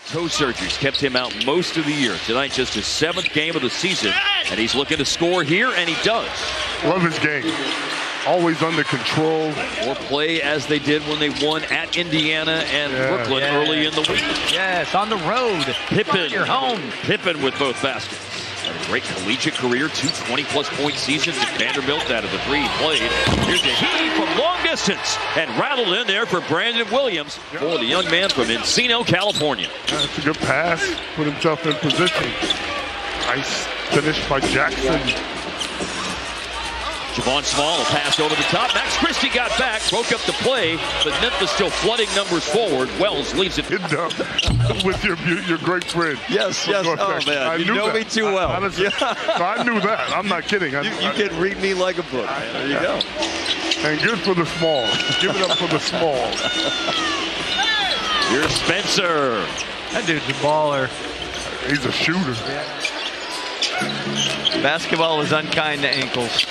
Toe surgeries kept him out most of the year. Tonight, just his 7th game of the season, and he's looking to score here, and he does. Love his game. Always under control. Or play as they did when they won at Indiana and Brooklyn early in the week. Yes, on the road. Pippen, You're home. Pippen with both baskets. Had a great collegiate career, 2 20-plus point seasons at Vanderbilt out of the 3 he played. Here's a he from long distance and rattled in there for Brandon Williams for the young man from Encino, California. That's a good pass. Put himself in position. Nice finish by Jackson. Javon Small will pass over the top. Max Christie got back, broke up the play, but Memphis still flooding numbers forward. Wells leaves it. With your great friend. Yes. Oh, man. You know me too well. Honestly, so I knew that. I'm not kidding. You can read me like a book. There you go. And good for the smalls. Give it up for the smalls. Here's Spencer. That dude's a baller. He's a shooter. Basketball is unkind to ankles.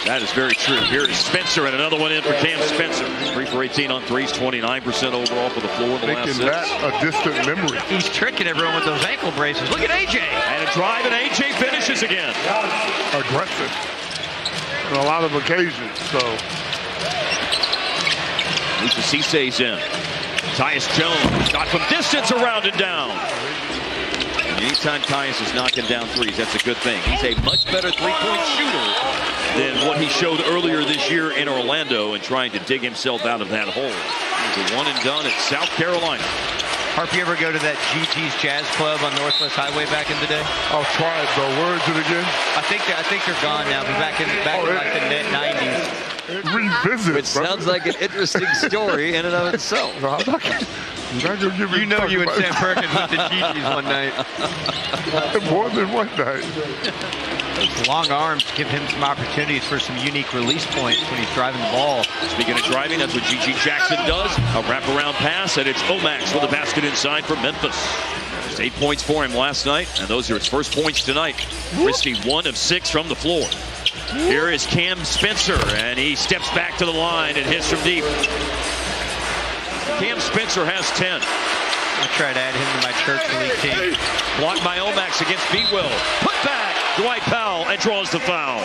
That is very true. Here is Spencer, and another one in for Cam Spencer. 3 for 18 on threes, 29% overall for the floor in the last 6. Making that a distant memory. He's tricking everyone with those ankle braces. Look at AJ. And a drive, and AJ finishes again. Aggressive on a lot of occasions. So Lisa Cisse's in. Tyus Jones shot from distance, around and down. Anytime Tyus is knocking down threes, that's a good thing. He's a much better three-point shooter than what he showed earlier this year in Orlando and trying to dig himself out of that hole. He's a one and done at South Carolina. Harp, you ever go to that GG's Jazz Club on Northwest Highway back in the day? I'll try it though. Where is it again? I think they're gone now, but back in like the 90s. Revisit. Which sounds like an interesting story in and of itself. No, I'm not gonna, you know you and Sam Perkins went to GG's one night. More than one night. Those long arms give him some opportunities for some unique release points when he's driving the ball. Speaking of driving, that's what G.G. Jackson does. A wraparound pass, and it's Omax with a basket inside for Memphis. There's 8 points for him last night, and those are his first points tonight. Christie 1 of 6 from the floor. Here is Cam Spencer, and he steps back to the line and hits from deep. Cam Spencer has 10. I'll try to add him to my church league team. Blocked by Omax against Beatwell. Put back, Dwight Powell, and draws the foul.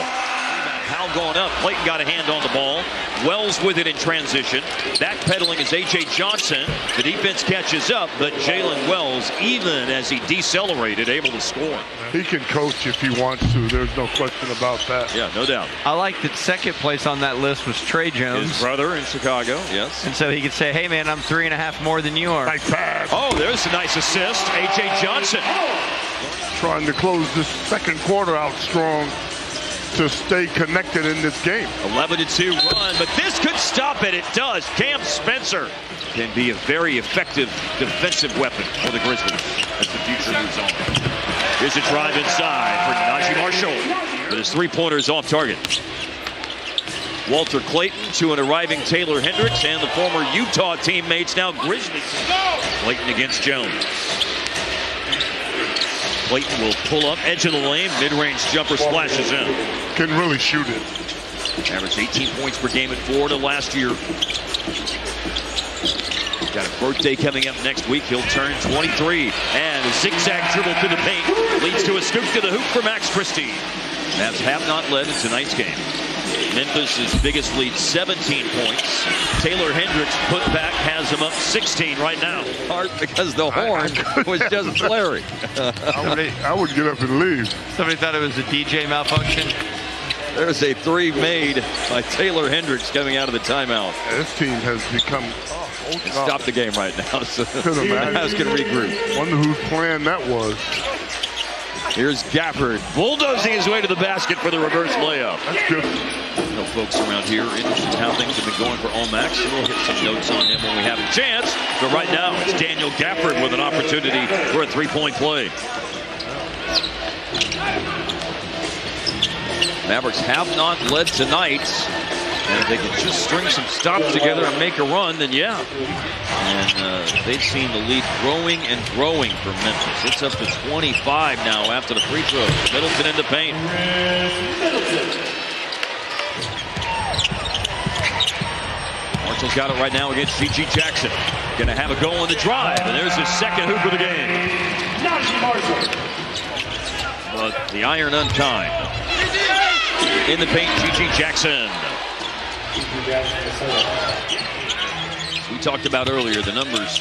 Powell going up. Clayton got a hand on the ball. Wells with it in transition. Backpedaling is A.J. Johnson. The defense catches up, but Jalen Wells, even as he decelerated, able to score. He can coach if he wants to. There's no question about that. Yeah, no doubt. I like that second place on that list was Trey Jones. His brother in Chicago, yes. And so he could say, hey, man, I'm 3.5 more than you are. Nice pass. Oh, there's a nice assist. A.J. Johnson. Trying to close this second quarter out strong to stay connected in this game. 11-2 run, but this could stop it. It does. Cam Spencer can be a very effective defensive weapon for the Grizzlies as the future moves on. Here's a drive inside for Najee Marshall, but his three-pointers off target. Walter Clayton to an arriving Taylor Hendricks and the former Utah teammates, now Grizzlies. Clayton against Jones. Clayton will pull up, edge of the lane, mid-range jumper splashes in. Can really shoot it. Averaged 18 points per game at Florida last year. Got a birthday coming up next week. He'll turn 23. And a zigzag dribble to the paint leads to a scoop to the hoop for Max Christie. Mavs have not led in tonight's game. Memphis' biggest lead, 17 points. Taylor Hendricks put back, has him up 16 right now. Hard because the horn was just blaring. I would get up and leave. Somebody thought it was a DJ malfunction. There's a three made by Taylor Hendricks coming out of the timeout. This team has become... Stop the game right now, so the Mavs can regroup. Wonder whose plan that was. Here's Gafford bulldozing his way to the basket for the reverse layup. That's good. You know, folks around here interested in how things have been going for Omax. We'll hit some notes on him when we have a chance. But right now, it's Daniel Gafford with an opportunity for a three-point play. Mavericks have not led tonight. And if they can just string some stops together and make a run, then yeah. And they've seen the lead growing and growing for Memphis. It's up to 25 now after the free throw. Middleton in the paint. Marshall's got it right now against G.G. Jackson. Going to have a goal in the drive, and there's his second hoop of the game. But the iron unkind. In the paint, G.G. Jackson. We talked about earlier the numbers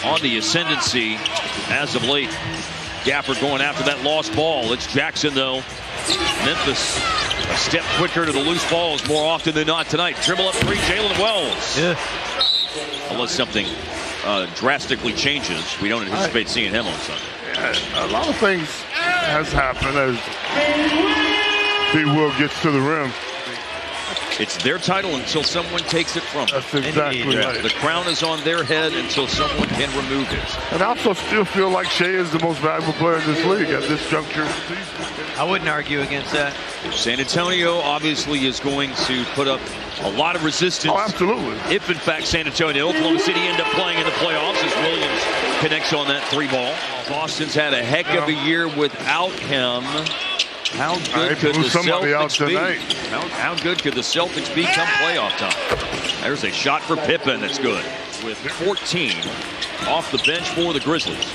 on the ascendancy as of late. Gaffer going after that lost ball. It's Jackson, though. Memphis a step quicker to the loose balls more often than not tonight. Dribble up three, Jalen Wells. Yeah. Unless something drastically changes, we don't anticipate seeing him on Sunday. Yeah, a lot of things has happened as B. Will gets to the rim. It's their title until someone takes it from them. That's exactly right. The crown is on their head until someone can remove it. And I also still feel like Shea is the most valuable player in this league at this juncture of the season. I wouldn't argue against that. San Antonio obviously is going to put up a lot of resistance. Oh, absolutely. If, in fact, San Antonio, Oklahoma City end up playing in the playoffs as Williams connects on that three ball. Boston's had a heck of a year without him. How good could the Celtics be? How good could the Celtics be come playoff time? There's a shot for Pippen that's good. With 14 off the bench for the Grizzlies.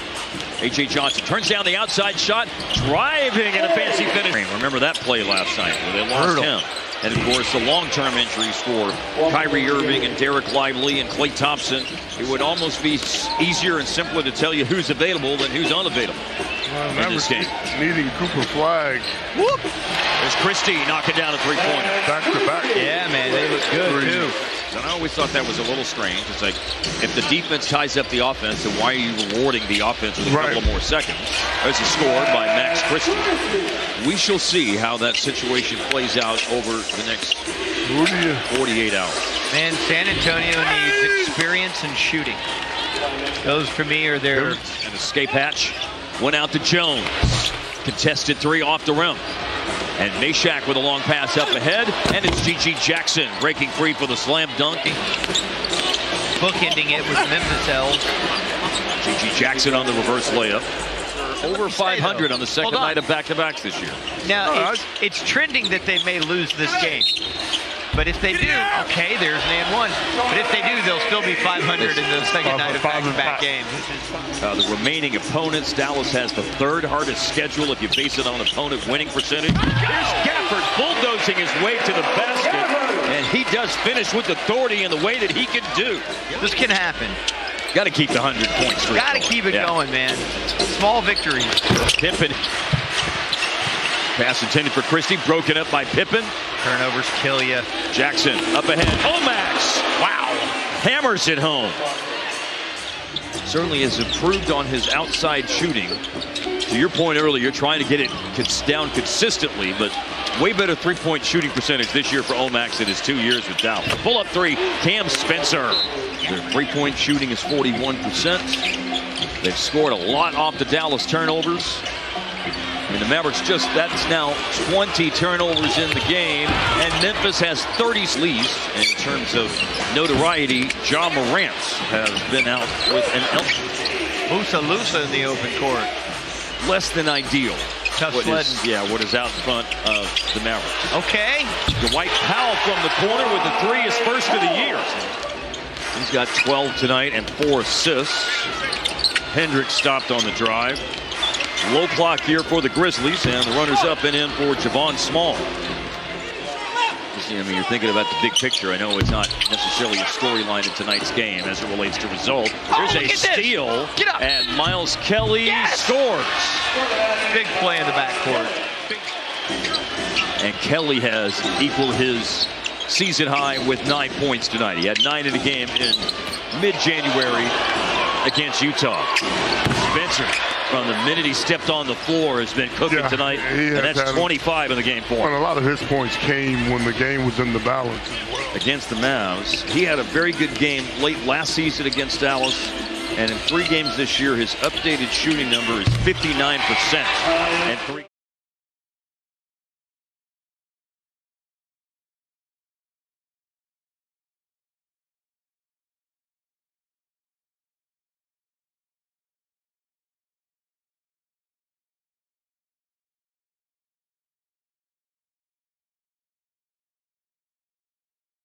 A.J. Johnson turns down the outside shot, driving in a fancy finish. Remember that play last night where they lost him. And, of course, the long-term injuries for Kyrie Irving and Derek Lively and Klay Thompson. It would almost be easier and simpler to tell you who's available than who's unavailable in this game. Needing Cooper Flag. Whoop! There's Christie knocking down a three-pointer. Back to back. Yeah, man, they look good, too. And I always thought that was a little strange. It's like, if the defense ties up the offense, then why are you rewarding the offense with a couple more seconds? There's a score by Max Christie. We shall see how that situation plays out over the next 48 hours. Man, San Antonio needs experience and shooting. Those, for me, are their... An escape hatch went out to Jones. Contested three off the rim. And Meshack with a long pass up ahead. And it's G.G. Jackson breaking free for the slam dunk. Bookending it with Memphis L's. G.G. Jackson on the reverse layup. Over 500 on the second night of back-to-backs this year. Now, it's trending that they may lose this game. But if they do, okay, there's an and one. But if they do, they'll still be 500 in the second night of back-to-back games. The remaining opponents, Dallas has the third hardest schedule if you base it on opponent winning percentage. Here's Gafford bulldozing his way to the basket, and he does finish with authority in the way that he can do. This can happen. Got to keep the 100-point streak. Got to keep it going, man. Small victories. Pippen. Pass intended for Christie, broken up by Pippen. Turnovers kill you. Jackson up ahead. Omax. Wow. Hammers it home. Certainly has improved on his outside shooting. To your point earlier, trying to get it down consistently, but way better three-point shooting percentage this year for Omax in his 2 years with Dallas. Pull up three, Cam Spencer. Their three-point shooting is 41%. They've scored a lot off the Dallas turnovers. And the Mavericks that's now 20 turnovers in the game. And Memphis has 30 least. And in terms of notoriety, Ja Morant has been out with an Musa in the open court. Less than ideal. Tough sledding. What is out in front of the Mavericks. Okay. Dwight Powell from the corner with the three, his first of the year. He's got 12 tonight and 4 assists. Hendricks stopped on the drive. Low clock here for the Grizzlies, and the runners up and in for Javon Small. I mean, you're thinking about the big picture. I know it's not necessarily a storyline in tonight's game as it relates to result. There's a steal, and Miles Kelly scores. Big play in the backcourt. And Kelly has equaled his season high with 9 points tonight. He had 9 in the game in mid-January against Utah. Spencer, from the minute he stepped on the floor, has been cooking tonight, and that's 25 in the game for him. And a lot of his points came when the game was in the balance as well. Against the Mavs, he had a very good game late last season against Dallas, and in 3 games this year, his updated shooting number is 59%. And